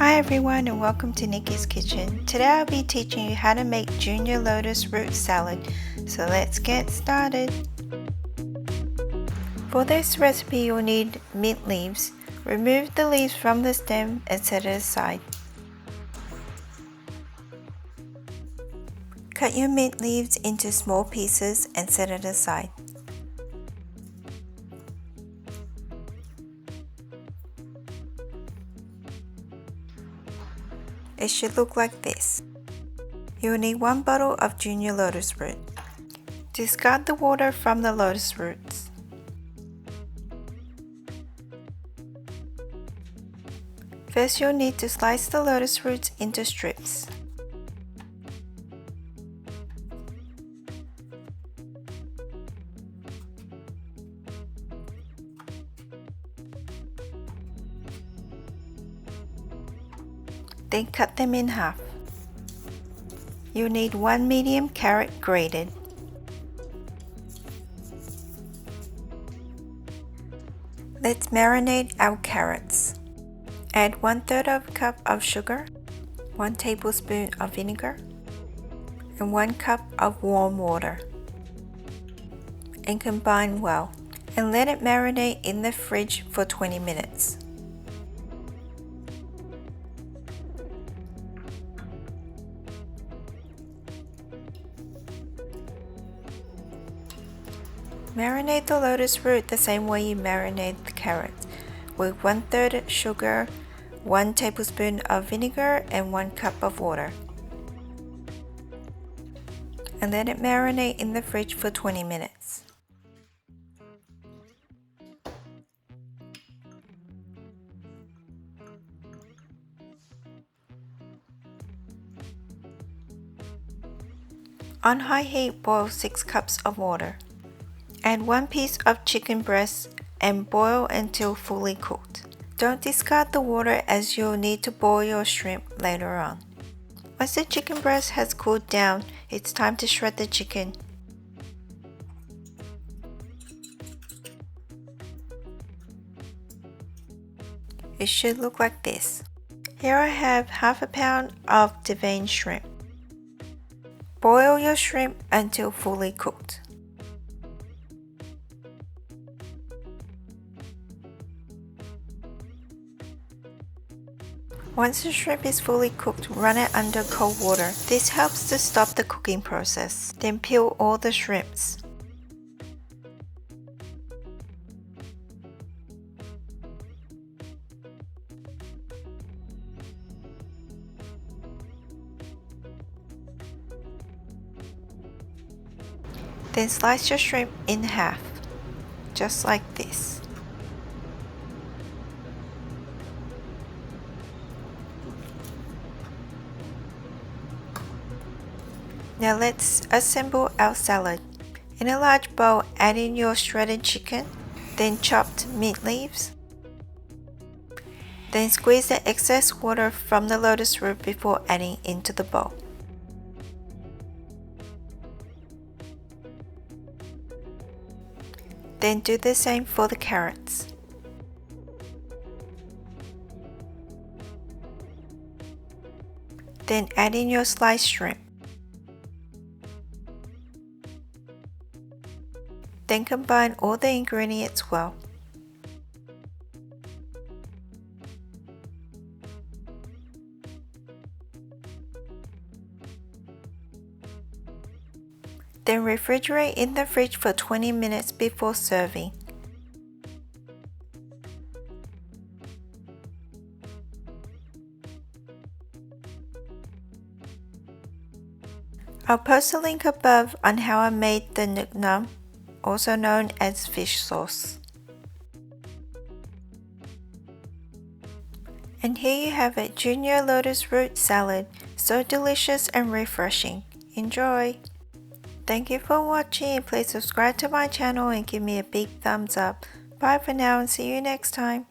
Hi everyone and welcome to Nikki's Kitchen. Today I'll be teaching you how to make Jr Lotus Roots salad. So let's get started. For this recipe you'll need mint leaves. Remove the leaves from the stem and set it aside. Cut your mint leaves into small pieces and set it aside. It should look like this. You will need 1 bottle of Jr Lotus Root. Discard the water from the lotus roots. First you'll need to slice the lotus roots into strips. Then cut them in half. You'll need 1 medium carrot grated. Let's marinate our carrots. Add 1/3 cup of sugar, 1 tablespoon of vinegar, and 1 cup of warm water. And combine well, and let it marinate in the fridge for 20 minutes. Marinate the lotus root the same way you marinate the carrots, with 1/3 sugar, 1 tablespoon of vinegar, and 1 cup of water. And let it marinate in the fridge for 20 minutes. On high heat, boil 6 cups of water. Add 1 piece of chicken breast and boil until fully cooked. Don't discard the water as you'll need to boil your shrimp later on. Once the chicken breast has cooled down, it's time to shred the chicken. It should look like this. Here I have half a pound of deveined shrimp. Boil your shrimp until fully cooked. Once the shrimp is fully cooked, run it under cold water. This helps to stop the cooking process. Then peel all the shrimps. Then slice your shrimp in half, just like this. Now let's assemble our salad. In a large bowl, add in your shredded chicken, then chopped mint leaves. Then squeeze the excess water from the lotus root before adding into the bowl. Then do the same for the carrots. Then add in your sliced shrimp. Then combine all the ingredients well. Then refrigerate in the fridge for 20 minutes before serving. I'll post a link above on how I made the nuc num, also known as fish sauce. And here you have it, Jr Lotus Root Salad. So delicious and refreshing. Enjoy! Thank you for watching. Please subscribe to my channel and give me a big thumbs up. Bye for now and see you next time.